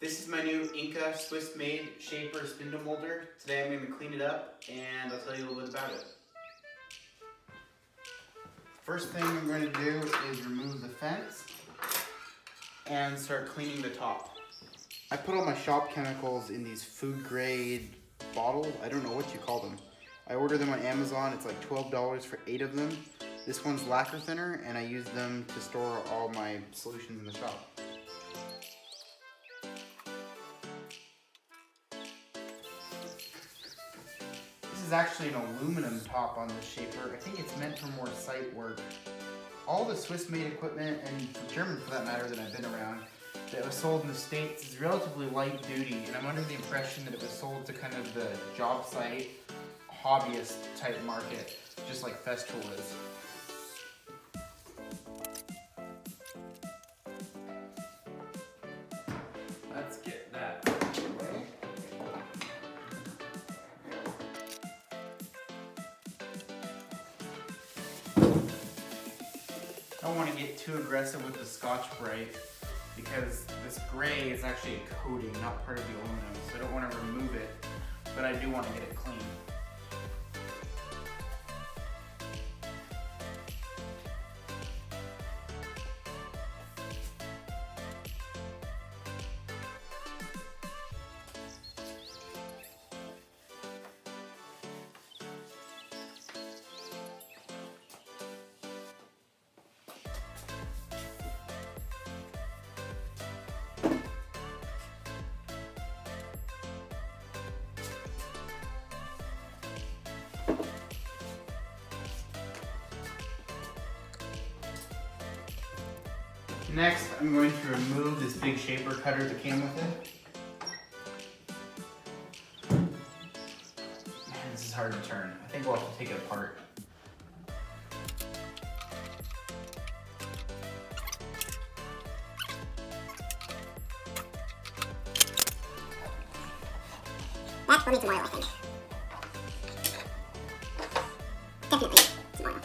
This is my new Inca Swiss-made shaper spindle molder. Today I'm going to clean it up and I'll tell you a little bit about it. First thing I'm going to do is remove the fence and start cleaning the top. I put all my shop chemicals in these food grade bottles. I don't know what you call them. I ordered them on Amazon. It's like $12 for 8 of them. This one's lacquer thinner and I use them to store all my solutions in the shop. This is actually an aluminum top on the shaper. I think it's meant for more site work. All the Swiss-made equipment, and German for that matter, that I've been around, that was sold in the States is relatively light duty, and I'm under the impression that it was sold to kind of the job site, hobbyist type market, just like Festool is. Let's get that out of the way. I don't want to get too aggressive with the Scotch-Brite because this gray is actually a coating, not part of the aluminum, so I don't want to remove it, but I do want to get it clean. Next, I'm going to remove this big shaper cutter that came with it. Man, this is hard to turn. I think we'll have to take it apart. That will need some oil, I think. Definitely some oil.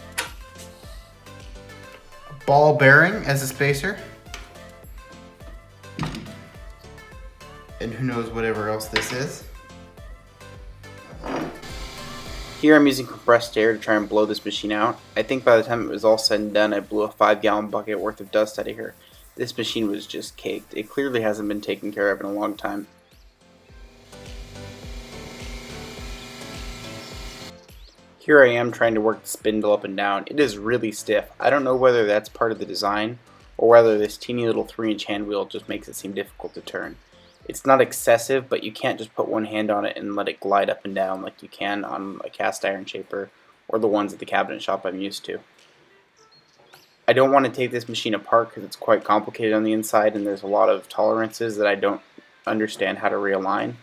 Ball bearing as a spacer. And who knows whatever else this is. Here I'm using compressed air to try and blow this machine out. I think by the time it was all said and done, I blew a 5-gallon bucket worth of dust out of here. This machine was just caked. It clearly hasn't been taken care of in a long time. Here I am trying to work the spindle up and down. It is really stiff. I don't know whether that's part of the design or whether this teeny little 3-inch hand wheel just makes it seem difficult to turn. It's not excessive, but you can't just put one hand on it and let it glide up and down like you can on a cast iron shaper or the ones at the cabinet shop I'm used to. I don't want to take this machine apart because it's quite complicated on the inside and there's a lot of tolerances that I don't understand how to realign.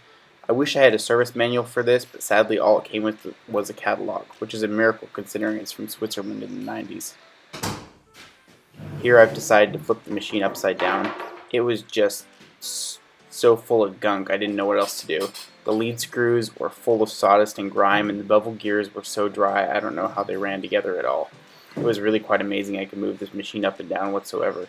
I wish I had a service manual for this, but sadly all it came with was a catalog, which is a miracle considering it's from Switzerland in the 90s. Here I've decided to flip the machine upside down. It was just so full of gunk I didn't know what else to do. The lead screws were full of sawdust and grime, and the bevel gears were so dry I don't know how they ran together at all. It was really quite amazing I could move this machine up and down whatsoever.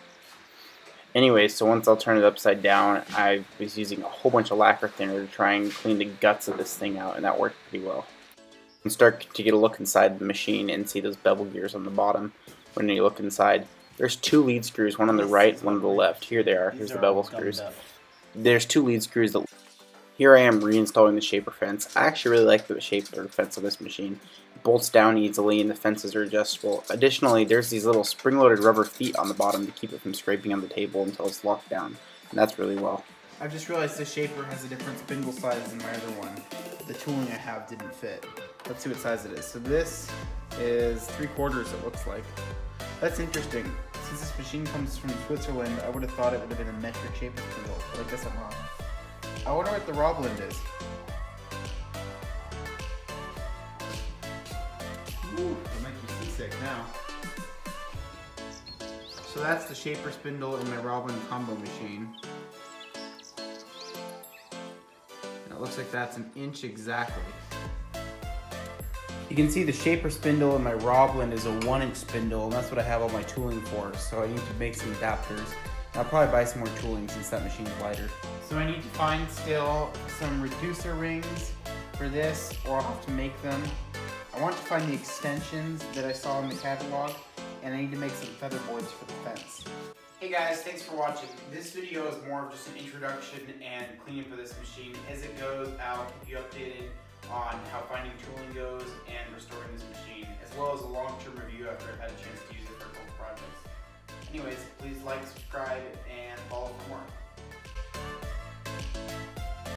Anyway, so once I'll turn it upside down, I was using a whole bunch of lacquer thinner to try and clean the guts of this thing out, and that worked pretty well. You can start to get a look inside the machine and see those bevel gears on the bottom. When you look inside, there's 2 lead screws, one on the right, one on the left. Here they are. Here's the bevel screws. There's 2 lead screws that... Here I am reinstalling the shaper fence. I actually really like the shaper fence on this machine. It bolts down easily and the fences are adjustable. Additionally, there's these little spring-loaded rubber feet on the bottom to keep it from scraping on the table until it's locked down. And that's really well. I've just realized this shaper has a different spindle size than my other one. The tooling I have didn't fit. Let's see what size it is. So this is 3/4, it looks like. That's interesting. Since this machine comes from Switzerland, I would have thought it would have been a metric shaper spindle, but I guess I'm wrong. I wonder what the Robland is. Ooh, it'll make you seasick now. So that's the shaper spindle in my Robland combo machine. And it looks like that's 1 inch exactly. You can see the shaper spindle in my Robland is a 1-inch spindle, and that's what I have all my tooling for, so I need to make some adapters. I'll probably buy some more tooling since that machine's lighter. So I need to find still some reducer rings for this, or I'll have to make them. I want to find the extensions that I saw in the catalog, and I need to make some feather boards for the fence. Hey guys, thanks for watching. This video is more of just an introduction and cleanup of this machine. As it goes, I'll keep you updated on how finding tooling goes and restoring this machine, as well as a long-term review after I've had a chance to use it for a couple projects. Anyways, please like, subscribe, and follow for more.